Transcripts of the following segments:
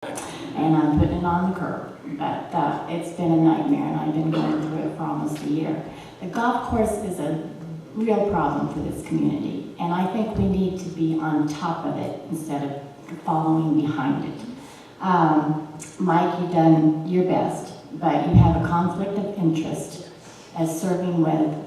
and I'm putting it on the curb. But it's been a nightmare, and I've been going through it for almost a year. The golf course is a real problem for this community, and I think we need to be on top of it instead of following behind it. Mike, you've done your best, but you have a conflict of interest as serving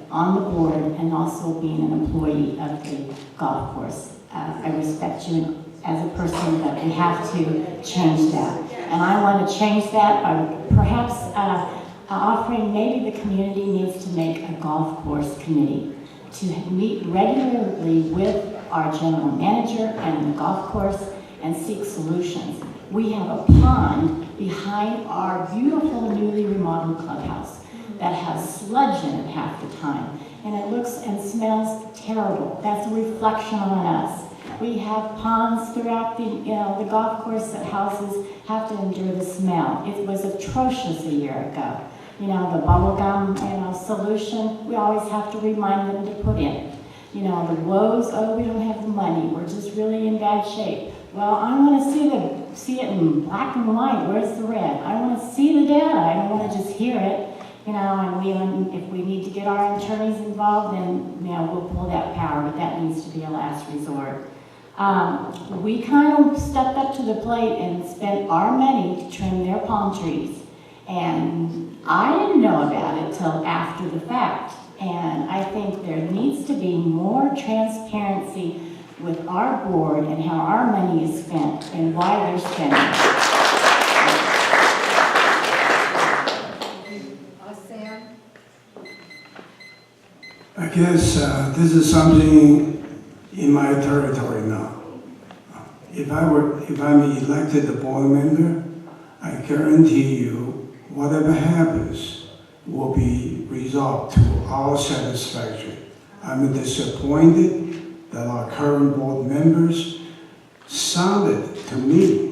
on the board and also being an employee of the golf course. I respect you as a person, but we have to change that. And I want to change that by perhaps offering, maybe the community needs to make a golf course committee to meet regularly with our general manager and the golf course and seek solutions. We have a pond behind our beautiful newly remodeled clubhouse that has sludge in it half the time, and it looks and smells terrible. That's a reflection on us. We have ponds throughout the golf course that houses have to endure the smell. It was atrocious a year ago. The bubble gum, solution, we always have to remind them to put in. The woes, oh, we don't have the money, we're just really in bad shape. Well, I want to see it in black and white. Where's the red? I want to see the data. I don't want to just hear it. And if we need to get our attorneys involved, then we'll pull that power, but that needs to be a last resort. We kind of stepped up to the plate and spent our money to trim their palm trees. And I didn't know about it till after the fact. And I think there needs to be more transparency with our board and how our money is spent and why they're spending it. Sam? I guess this is something in my territory now. If I'm elected a board member, I guarantee you, whatever happens will be resolved to our satisfaction. I'm disappointed that our current board members sounded to me,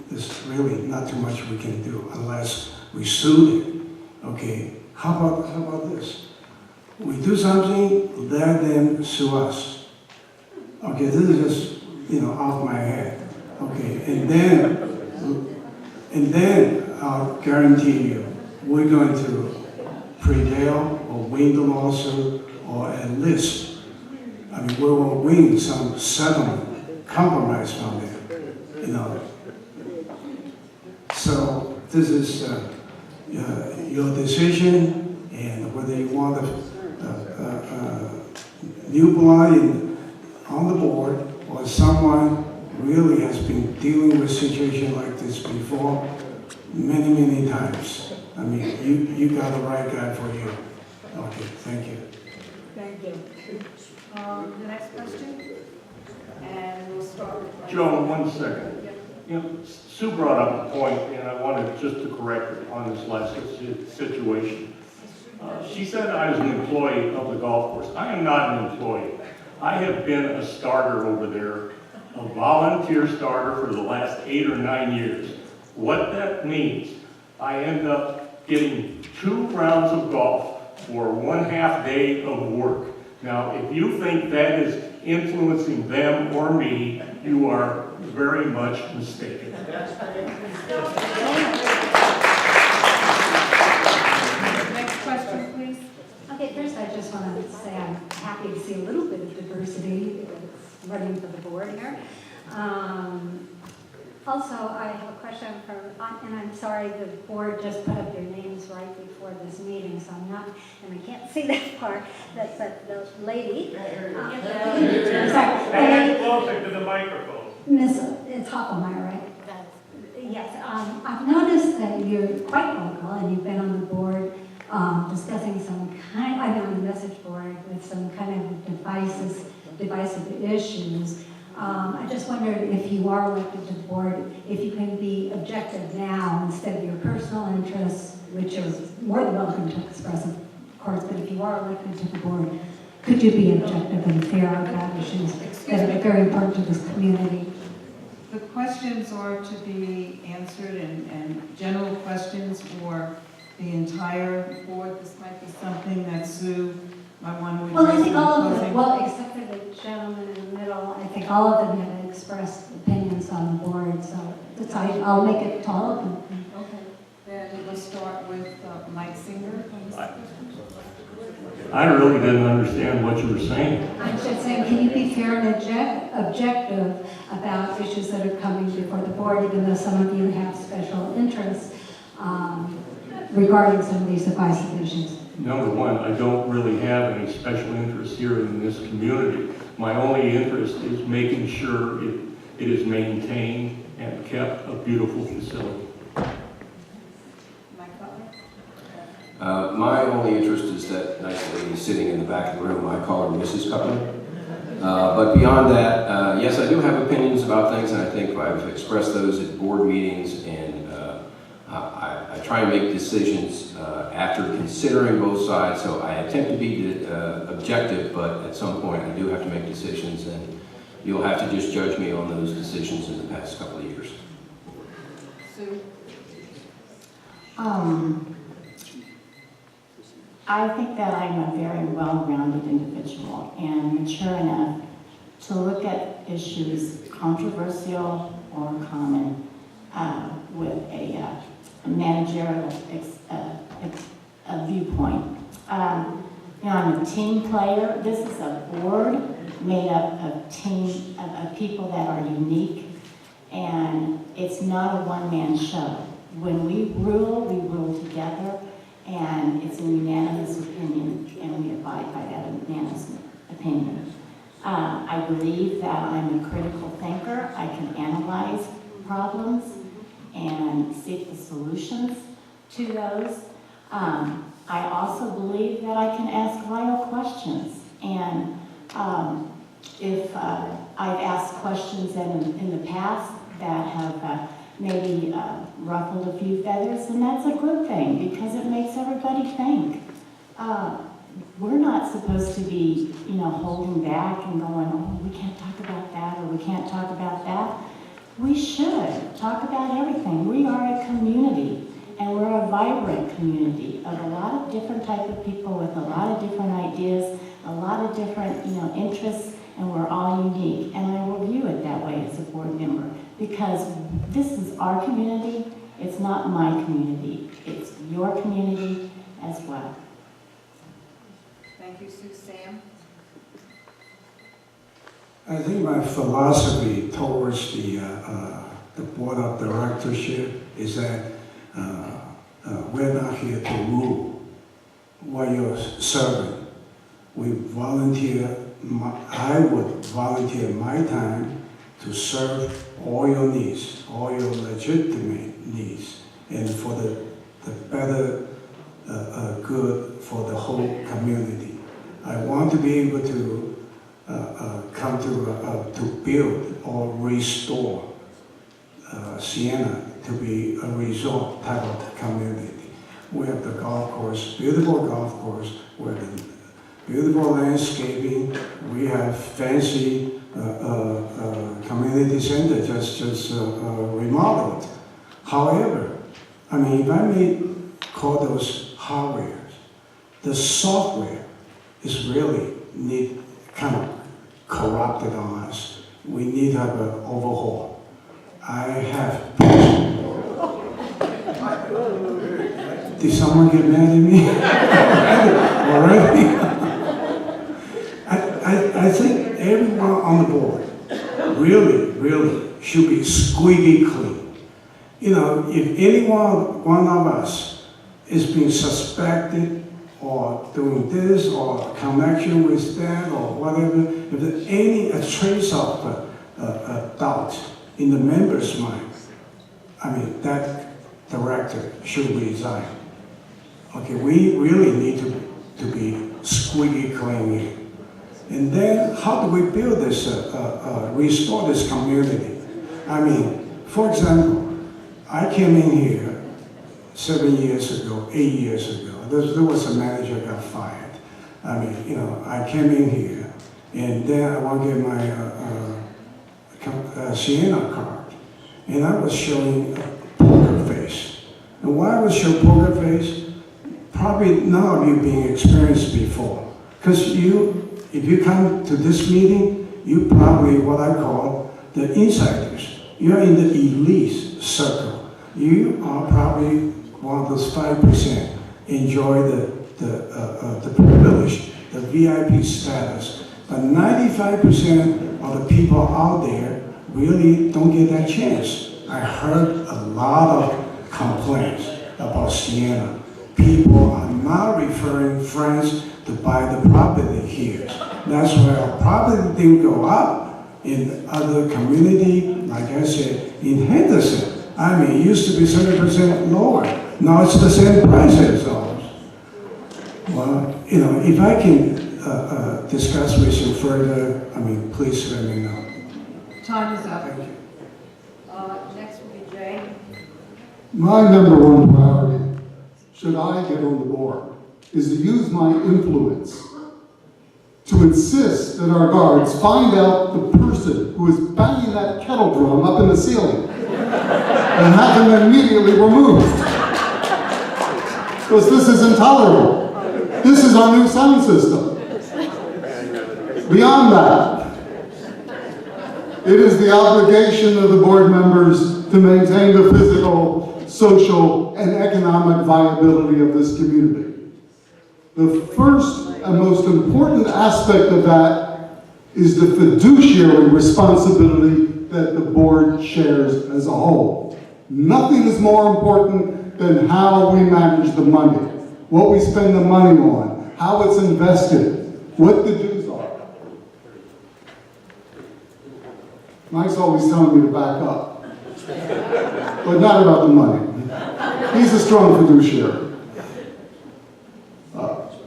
there's really not too much we can do unless we sue them. Okay, how about this? We do something, let them sue us. Okay, this is just, off my head. Okay, and then I'll guarantee you, we're going to prevail or win the lawsuit, or at least, we will win some settlement, compromise from them, So this is your decision, and whether you want a new blood on the board, or someone really has been dealing with a situation like this before many, many times. You got the right guy for you. Okay, thank you. Thank you. The next question? And we'll start with... Joan, 1 second. Yep. Sue brought up a point, and I wanted just to correct her on this last situation. She said I was an employee of the golf course. I am not an employee. I have been a starter over there, a volunteer starter for the last 8 or 9 years. What that means, I end up getting 2 rounds of golf for 1/2 day of work. Now, if you think that is influencing them or me, you are very much mistaken. Next question, please. Okay, first I just want to say I'm happy to see a little bit of diversity that's running for the board here. Also, I have a question and I'm sorry the board just put up their names right before this meeting, so I'm not, and I can't see that part, but the lady. I'm sorry. Hey, closer to the microphone. Miss, it's Hoffmeyer, right? Yes, I've noticed that you're quite vocal and you've been on the board discussing I've been on the message board with some kind of divisive issues. I just wondered if you are elected to the board, if you can be objective now instead of your personal interests, which are more than welcome to express, of course, but if you are elected to the board, could you be objective and fair about issues that are very important to this community? The questions are to be answered and general questions for the entire board. This might be something that Sue might want to address. Well, I think in all of closing. them, well, except for the gentleman in the middle, I think all of them have expressed opinions on the board, so I'll make it tall. Okay, then we'll start with Mike Singer. I really didn't understand what you were saying. I'm just saying, can you be fair and objective about issues that are coming before the board, even though some of you have special interests regarding some of these divisive issues? Number one, I don't really have any special interest here in this community. My only interest is making sure it is maintained and kept a beautiful facility. Mike Butler? My only interest is that nice lady sitting in the back of the room. I call her Mrs. Cutler. But beyond that, yes, I do have opinions about things, and I think I've expressed those at board meetings, and I try and make decisions after considering both sides, so I attempt to be objective, but at some point I do have to make decisions, and you'll have to just judge me on those decisions in the past couple of years. Sue? I think that I'm a very well-rounded individual and mature enough to look at issues controversial or common with a managerial viewpoint. I'm a team player. This is a board made up of people that are unique, and it's not a one-man show. When we rule together, and it's an unanimous opinion, and we abide by that unanimous opinion. I believe that I'm a critical thinker. I can analyze problems and seek the solutions to those. I also believe that I can ask vital questions, and if I've asked questions in the past that have maybe ruffled a few feathers, and that's a good thing because it makes everybody think. We're not supposed to be, holding back and going, oh, we can't talk about that or we can't talk about that. We should talk about everything. We are a community, and we're a vibrant community of a lot of different type of people with a lot of different ideas, a lot of different, interests, and we're all unique. And I will view it that way as a board member, because this is our community. It's not my community. It's your community as well. Thank you, Sue. Sam? I think my philosophy towards the board of directorship is that we're not here to rule. We're your servant. We volunteer. I would volunteer my time to serve all your needs, all your legitimate needs, and for the better good for the whole community. I want to be able to come to build or restore Siena to be a resort type of community. We have the golf course, beautiful golf course, we have beautiful landscaping, we have fancy community center just remodeled. However, if I may call those hardware, the software is really kind of corrupted on us. We need to have an overhaul. I have. Did someone get mad at me? Already? I think everyone on the board really should be squeaky clean. If one of us is being suspected or doing this or connection with that or whatever, if there's any trace of doubt in the member's mind, that director should resign. Okay, we really need to be squeaky clean here. And then how do we build this, restore this community? For example, I came in here 7 years ago, 8 years ago. There was a manager got fired. I came in here, and then I want to get my Siena card, and I was showing a poker face. And why I was showing poker face? Probably none of you being experienced before, because if you come to this meeting, you probably what I call the insiders. You're in the elite circle. You are probably one of those 5% enjoy the privilege, the VIP status. But 95% of the people out there really don't get that chance. I heard a lot of complaints about Sienna. People are not referring friends to buy the property here. That's why our property didn't go up in other community, like I said, in Henderson. I mean, it used to be 30% lower. Now it's the same price as ours. Well, if I can discuss with you further, please let me know. Time is up. Thank you. Next will be Jay. My number one priority, should I get on the board, is to use my influence to insist that our guards find out the person who is banging that kettle drum up in the ceiling and have him immediately removed. Because this is intolerable. This is our new sound system. Beyond that, it is the obligation of the board members to maintain the physical, social, and economic viability of this community. The first and most important aspect of that is the fiduciary responsibility that the board shares as a whole. Nothing is more important than how we manage the money, what we spend the money on, how it's invested, what the dues are. Mike's always telling me to back up, but not about the money. He's a strong fiduciary.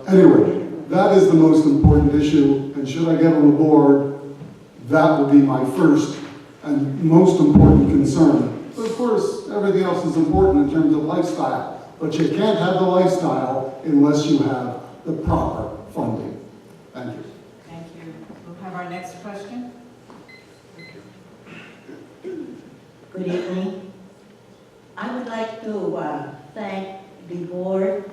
Anyway, that is the most important issue, and should I get on the board, that will be my first and most important concern. But of course, everything else is important in terms of lifestyle, but you can't have the lifestyle unless you have the proper funding. Thank you. Thank you. We'll have our next question. Good evening. I would like to thank the board,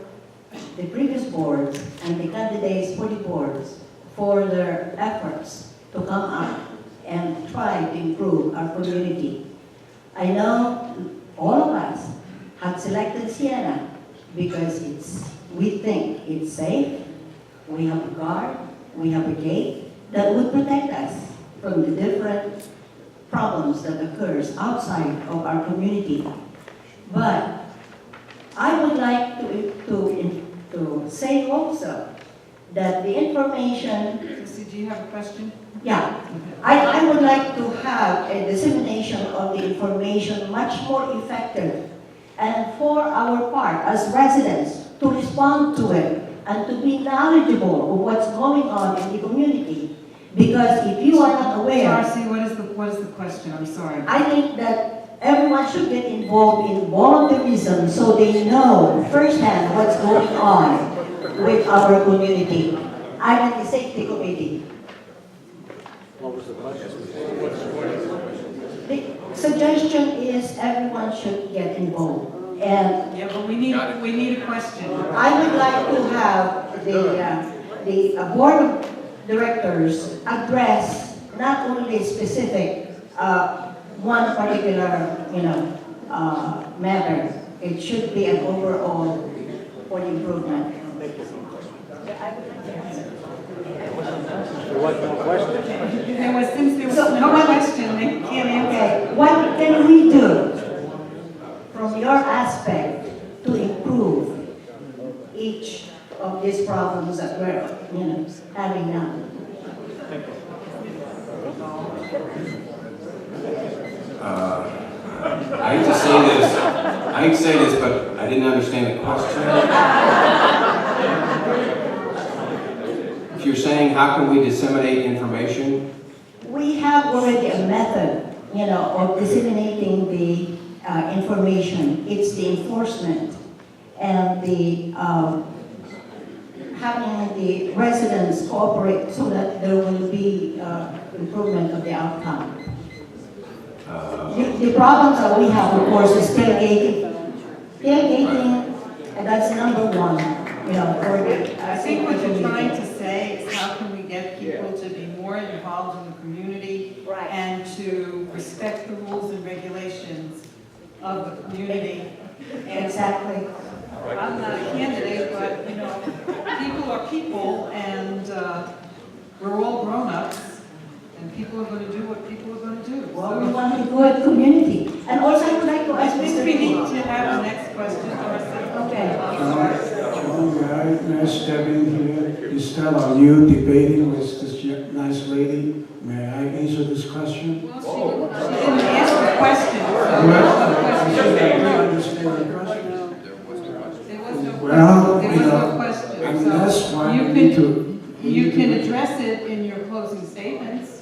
the previous boards, and the candidates for the boards for their efforts to come up and try to improve our community. I know all of us have selected Sienna because we think it's safe, we have a guard, we have a gate that would protect us from the different problems that occurs outside of our community. But I would like to say also that the information. Trixie, do you have a question? Yeah, I would like to have a dissemination of the information much more effective, and for our part as residents to respond to it and to be knowledgeable of what's going on in the community. Because if you are not aware, Darcy, what is the question? I'm sorry. I think that everyone should get involved in volunteerism so they know firsthand what's going on with our community. I'm in the safety committee. What was the question? The suggestion is everyone should get involved. And Yeah, but we need a question. I would like to have the board of directors address not only specific one particular matter. It should be an overall for improvement. There was no question. Since there was So, no what- question, they can't answer. Okay, what can we do from your aspect to improve each of these problems that we're having now? I hate to say this, but I didn't understand the question. If you're saying, how can we disseminate information? We have already a method, of disseminating the information. It's the enforcement and the having the residents cooperate so that there will be improvement of the outcome. The problems that we have, of course, is tailgating. Tailgating, and that's number one, for the. I think what you're trying to say is how can we get people to be more involved in the community Right. and to respect the rules and regulations of the community. And Exactly. I'm not a candidate, but, you know, people are people, and we're all grown-ups, and people are going to do what people are going to do. Well, we So want a good community. And also, I would like to I ask think Mr. we need Lee. to have the next question, Darcy. Okay. John, may I step in here? Instead of you debating with this nice lady, may I answer this question? Well, she didn't ask the question. Well, So I no understand the question. There was no Well, question. you There was no know, question. I mean, that's why you we need can, to. you can address it in your closing statements.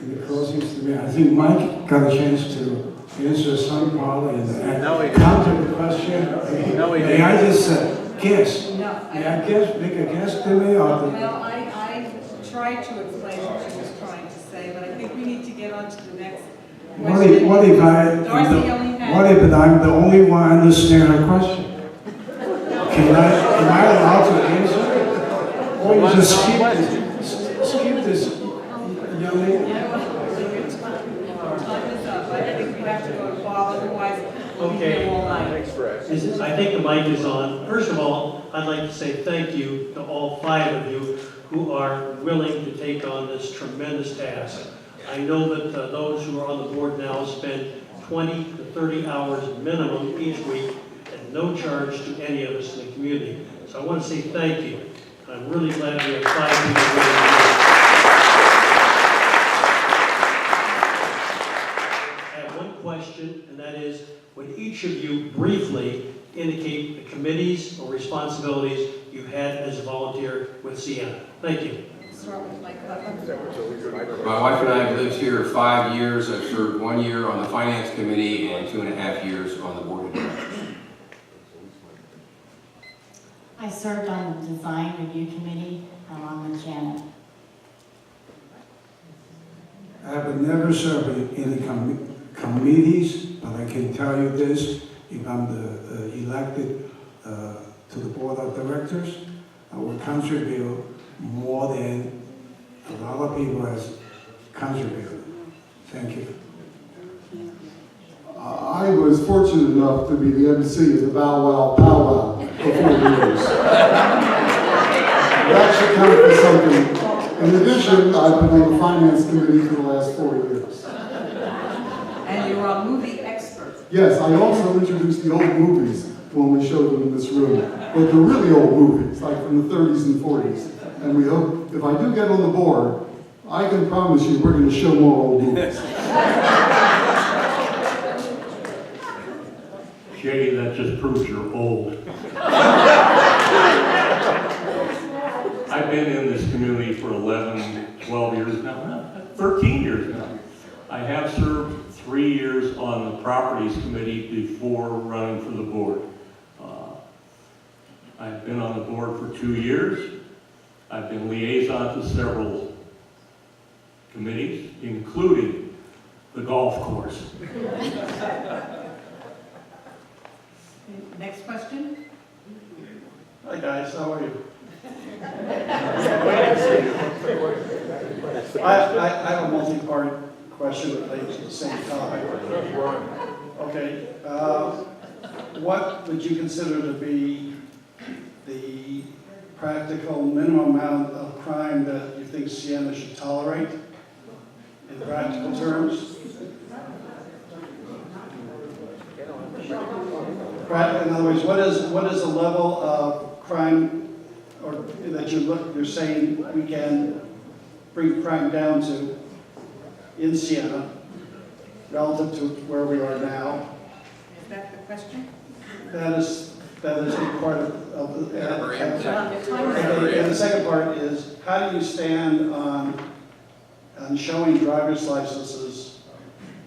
In the closing statement, I think Mike got a chance to answer some part and No, he didn't. counter the question. No, he May I just guess? No, May I guess, make a guess to me or well, I tried to explain what she was trying to say, but I think we need to get on to the next question. what if Darcy only had. what if I'm the only one understand her question? Am I allowed to answer? Or you just skip this young lady? Time is up. I think we have to go to Bob, otherwise we'll be Okay. here all night. I think the mic is on. First of all, I'd like to say thank you to all 5 of you who are willing to take on this tremendous task. I know that those who are on the board now spend 20 to 30 hours minimum each week at no charge to any of us in the community. So I want to say thank you. I'm really glad we have 5 people willing to do it. I have one question, and that is, would each of you briefly indicate the committees or responsibilities you've had as a volunteer with Sienna? Thank you. Start with Mike Butler. My wife and I have lived here 5 years. I've served 1 year on the Finance Committee and 2.5 years on the Board of Directors. I served on the Design Review Committee along with Janet. I have never served in any committees, but I can tell you this, if I'm elected to the Board of Directors, I will contribute more than a lot of people has contributed. Thank you. I was fortunate enough to be the MC of the Bow Wow Pow Wow for 4 years. That should count for something. In addition, I've been on the Finance Committee for the last 4 years. And you're a movie expert. Yes, I also introduced the old movies when we showed them in this room. But the really old movies, like from the 30s and 40s. And we hope, if I do get on the board, I can promise you we're going to show more old movies. Shady, that just proves you're old. I've been in this community for 11, 12 years now, 13 years now. I have served 3 years on the Properties Committee before running for the board. I've been on the board for 2 years. I've been liaison to several committees, including the golf course. Next question? Hi guys, how are you? I have a multi-part question related to the same topic. Okay, what would you consider to be the practical minimum amount of crime that you think Sienna should tolerate in practical terms? In other words, what is the level of crime, or that you're saying we can bring crime down to in Sienna relative to where we are now? Is that the question? That is a part of the and the second part is, how do you stand on showing driver's licenses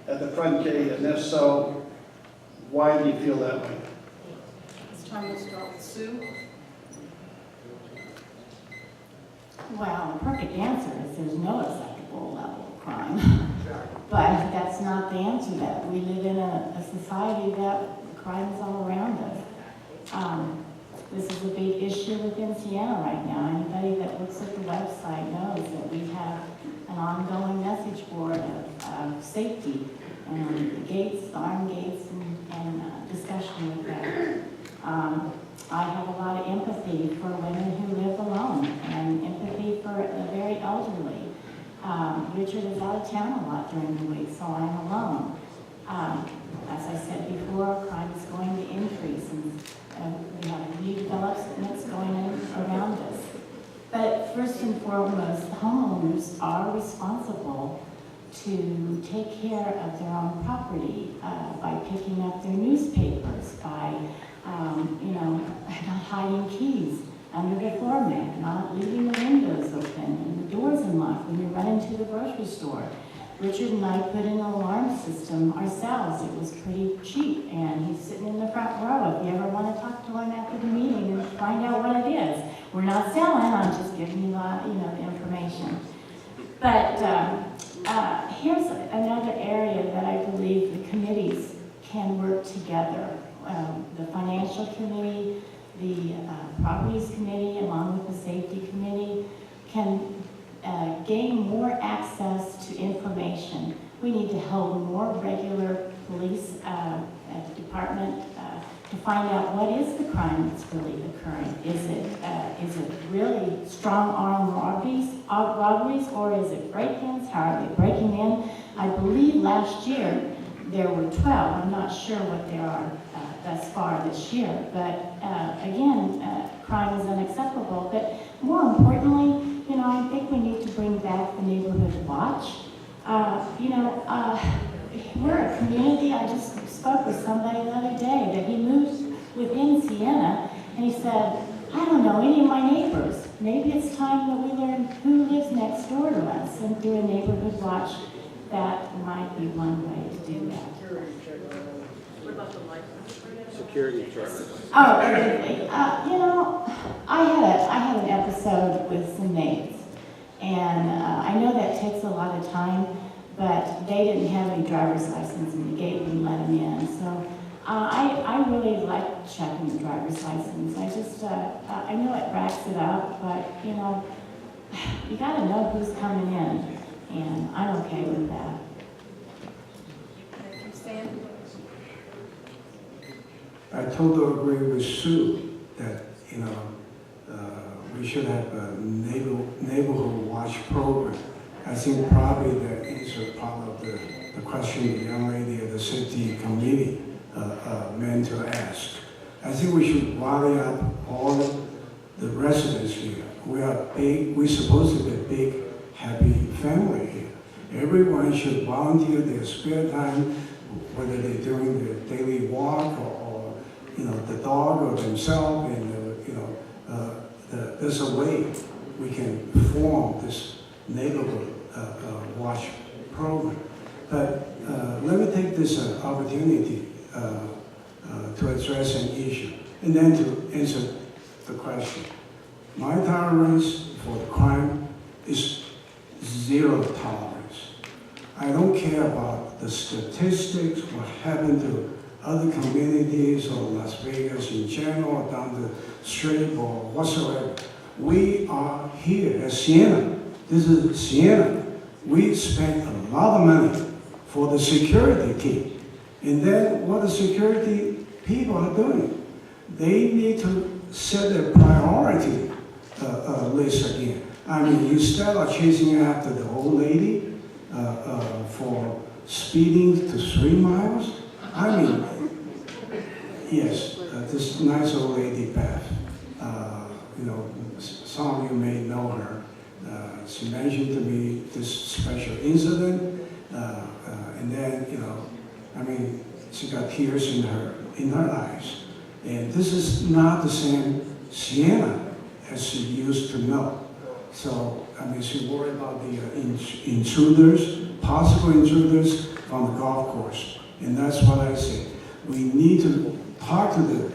at the front gate, and if so, why do you feel that way? This time we'll start with Sue. Well, the perfect answer is there's no acceptable level of crime. But that's not the answer. That we live in a society that crime is all around us. This is a big issue within Sienna right now. Anybody that looks at the website knows that we have an ongoing message board of safety and the gates, the armed gates, discussion with them. I have a lot of empathy for women who live alone and empathy for the very elderly. Richard is out of town a lot during the week, so I'm alone. As I said before, crime is going to increase, and we have new developments going on around us. But first and foremost, homeowners are responsible to take care of their own property by picking up their newspapers, by not hiding keys under the floor mat, not leaving the windows open and the doors unlocked when you run into the grocery store. Richard and I put in an alarm system ourselves. It was pretty cheap, and he's sitting in the front row if you ever want to talk to him after the meeting and find out what it is. We're not selling, I'm just giving you the information. But here's another area that I believe the committees can work together. The financial committee, the properties committee, along with the safety committee, can gain more access to information. We need to hold more regular police department to find out what is the crime that's really occurring. Is it really strong arm robberies, or is it break-ins? How are they breaking in? I believe last year there were 12. I'm not sure what there are thus far this year, but again, crime is unacceptable. But more importantly, I think we need to bring back the neighborhood watch. We're a community. I just spoke with somebody the other day that he moves within Siena, and he said, I don't know any of my neighbors. Maybe it's time that we learn who lives next door to us and do a neighborhood watch. That might be one way to do that. What about the license? Security check. Oh, really? I had an episode with some neighbors, and I know that takes a lot of time, but they didn't have any driver's license, and the gate wouldn't let them in. So I really like checking the driver's license. I know it racks it up, but you got to know who's coming in, and I'm okay with that. Thank you, Stan. I totally agree with Sue that, we should have a neighborhood watch program. I think probably that is a part of the question the young lady at the safety committee meant to ask. I think we should rally up all the residents here. We are big, we're supposed to be a big, happy family here. Everyone should volunteer their spare time, whether they're doing their daily walk or the dog or themselves, and there's a way we can form this neighborhood watch program. But let me take this opportunity to address an issue and then to answer the question. My tolerance for the crime is zero tolerance. I don't care about the statistics, what happened to other communities or Las Vegas in general, or down the street or whatsoever. We are here at Siena. This is Siena. We spend a lot of money for the security team. And then what the security people are doing, they need to set their priority list again. I mean, instead of chasing after the old lady for speeding to 3 miles, I mean, yes, this nice old lady, Beth, some of you may know her. She mentioned to me this special incident, and then, she got tears in her eyes. And this is not the same Siena as she used to know. So, she worried about the intruders, possible intruders on the golf course. And that's what I say. We need to talk to the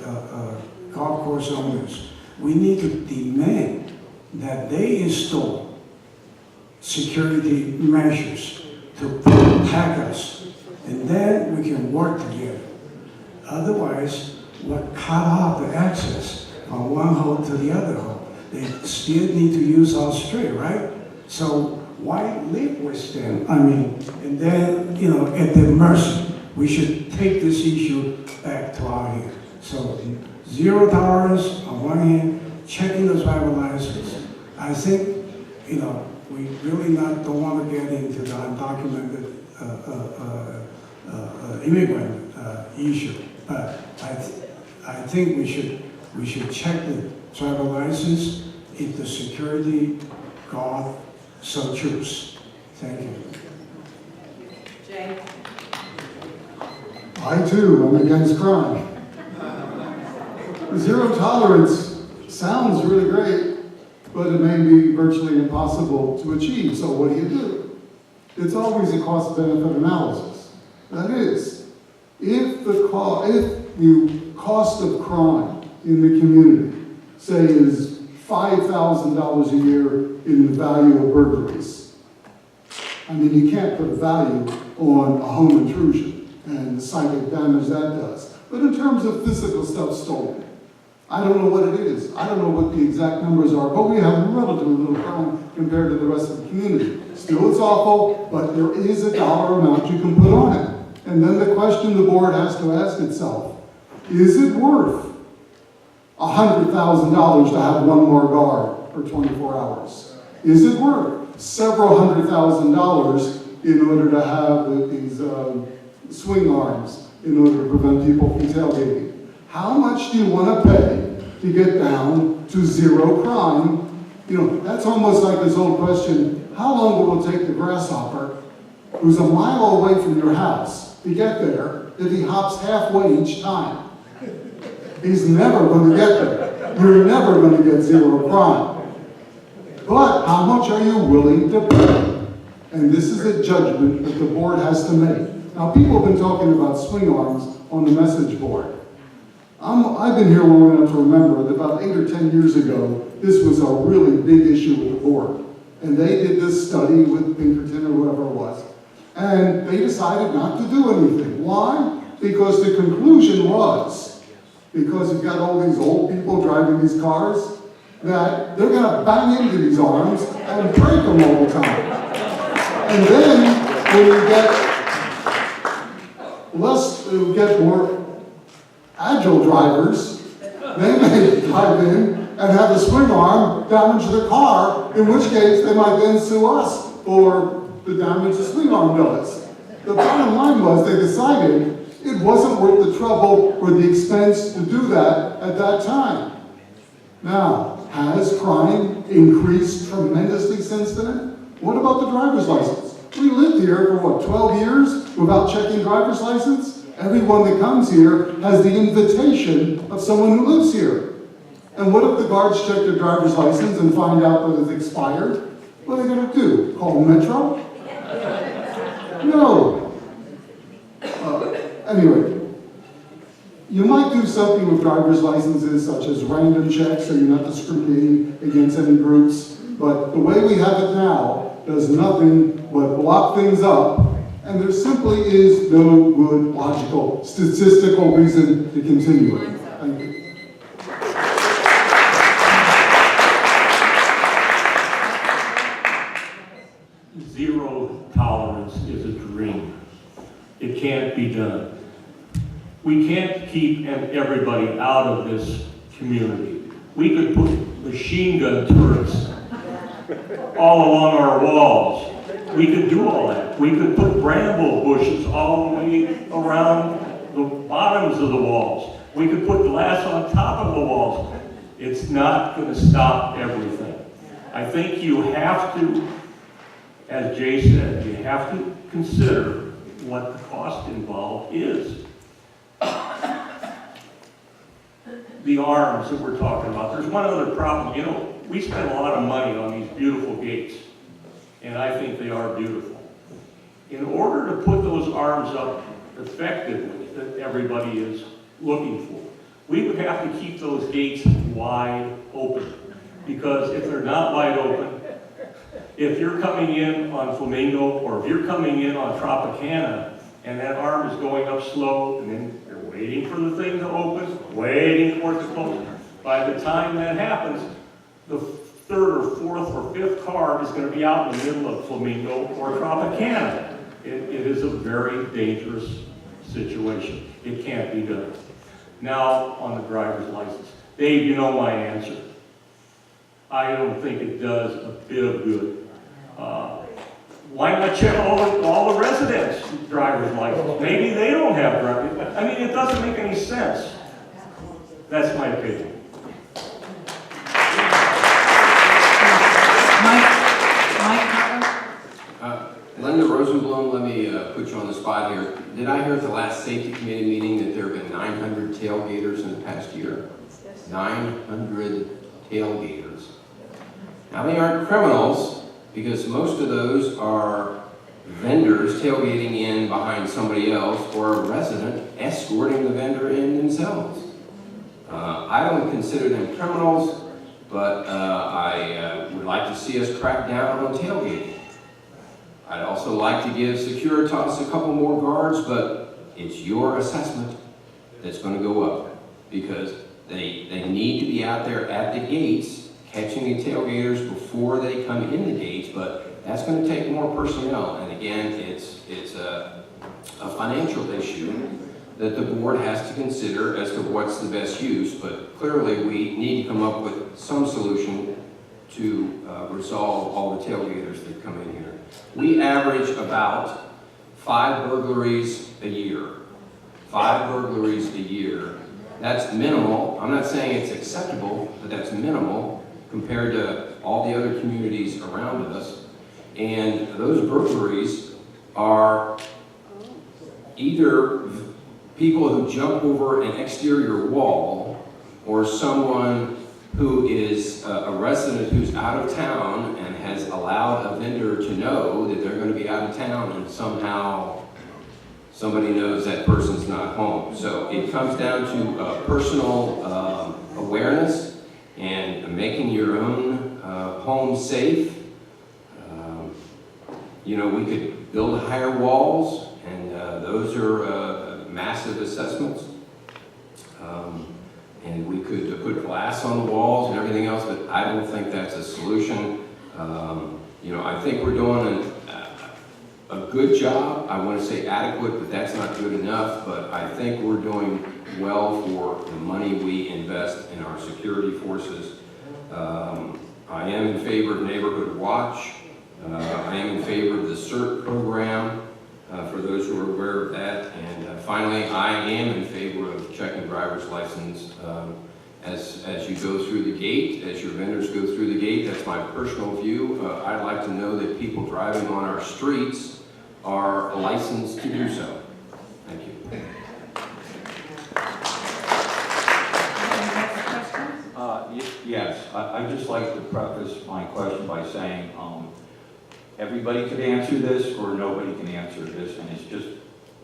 golf course owners. We need to demand that they install security measures to protect us. And then we can work together. Otherwise, we'll cut off the access from one hole to the other hole. They still need to use our street, right? So why live with them? And then, at their mercy. we should take this issue back to our hand. So zero tolerance on one hand, checking the driver license. I think, we really don't want to get into the undocumented immigrant issue, but I think we should check the driver license if the security guard so choose. Thank you. Jay? I too am against crime. Zero tolerance sounds really great, but it may be virtually impossible to achieve. So what do? It's always a cost-benefit analysis. That is, if the cost of crime in the community, say, is $5,000 a year in the value of burglaries, I mean, you can't put a value on a home intrusion and the psychic damage that does. But in terms of physical stuff stolen, I don't know what it is. I don't know what the exact numbers are, but we have relatively little crime compared to the rest of the community. Still, it's awful, but there is a dollar amount you can put on it. And then the question the board has to ask itself, is it worth $100,000 to have one more guard for 24 hours? Is it worth several $100,000 in order to have these swing arms in order to prevent people from tailgating? How much do you want to pay to get down to zero crime? That's almost like this old question, how long will it take the grasshopper, who's a mile away from your house, to get there if he hops halfway each time? He's never going to get there. You're never going to get zero crime. But how much are you willing to pay? And this is a judgment that the board has to make. Now, people have been talking about swing arms on the message board. I've been here long enough to remember that about 8 or 10 years ago, this was a really big issue with the board. And they did this study with Pinkerton or whoever it was. And they decided not to do anything. Why? Because the conclusion was, because you've got all these old people driving these cars, that they're going to bang into these arms and break them all the time. And then, when you get more agile drivers, they may drive in and have the swing arm damage the car, in which case they might then sue us for the damage the swing arm does. The bottom line was they decided it wasn't worth the trouble or the expense to do that at that time. Now, has crime increased tremendously since then? What about the driver's license? We lived here for 12 years without checking driver's license? Everyone that comes here has the invitation of someone who lives here. And what if the guards check their driver's license and find out that it's expired? What are they going to do? Call Metro? No. Anyway, you might do something with driver's licenses, such as random checks, so you're not discriminating against any groups. But the way we have it now does nothing but block things up. And there simply is no good, logical, statistical reason to continue it. Thank you. Zero tolerance is a dream. It can't be done. We can't keep everybody out of this community. We could put machine gun turrets all along our walls. We could do all that. We could put bramble bushes all the way around the bottoms of the walls. We could put glass on top of the walls. It's not going to stop everything. I think you have to, as Jay said, you have to consider what the cost involved is. The arms that we're talking about. There's one other problem. We spend a lot of money on these beautiful gates. And I think they are beautiful. In order to put those arms up effectively that everybody is looking for, we would have to keep those gates wide open. Because if they're not wide open, if you're coming in on Flamingo or if you're coming in on Tropicana and that arm is going up slow and then you're waiting for the thing to open, waiting for it to close, by the time that happens, the third or fourth or fifth car is going to be out in the middle of Flamingo or Tropicana. It is a very dangerous situation. It can't be done. Now, on the driver's license. Dave, you know my answer. I don't think it does a bit of good. Why not check all the residents' driver's license? Maybe they don't have driver's. I mean, it doesn't make any sense. That's my opinion. Linda Rosenblum, let me put you on the spot here. Did I hear at the last safety committee meeting that there have been 900 tailgaters in the past year? 900 tailgaters. Now, they aren't criminals, because most of those are vendors tailgating in behind somebody else, or a resident escorting the vendor in themselves. I don't consider them criminals, but I would like to see us crack down on tailgating. I'd also like to give Securitas a couple more guards, but it's your assessment that's going to go up, because they need to be out there at the gates catching the tailgaters before they come in the gates, but that's going to take more personnel. And again, it's a financial issue that the board has to consider as to what's the best use, but clearly we need to come up with some solution to resolve all the tailgaters that come in here. We average about 5 burglaries a year. 5 burglaries a year. That's minimal. I'm not saying it's acceptable, but that's minimal compared to all the other communities around us. And those burglaries are either people who jump over an exterior wall, or someone who is a resident who's out of town and has allowed a vendor to know that they're going to be out of town, and somehow somebody knows that person's not home. So it comes down to personal awareness and making your own home safe. You know, we could build higher walls, and those are massive assessments. And we could put glass on the walls and everything else, but I don't think that's a solution. You know, I think we're doing a good job. I want to say adequate, but that's not good enough. But I think we're doing well for the money we invest in our security forces. I am in favor of Neighborhood Watch. I am in favor of the CERT program, for those who are aware of that. And finally, I am in favor of checking driver's license as you go through the gate, as your vendors go through the gate. That's my personal view. I'd like to know that people driving on our streets are licensed to do so. Thank you. Yes, I'd just like to preface my question by saying everybody could answer this or nobody can answer this, and it's just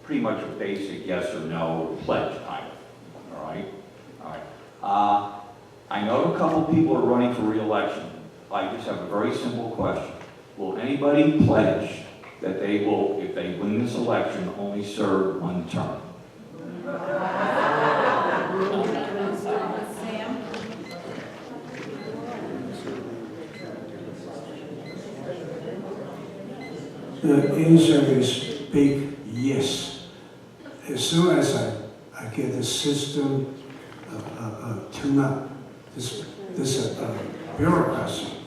pretty much a basic yes or no pledge kind of, all right? All right. I know a couple people are running for re-election. I just have a very simple question. Will anybody pledge that they will, if they win this election, only serve one term? The answer is big yes. As soon as I get the system tune up, this bureaucracy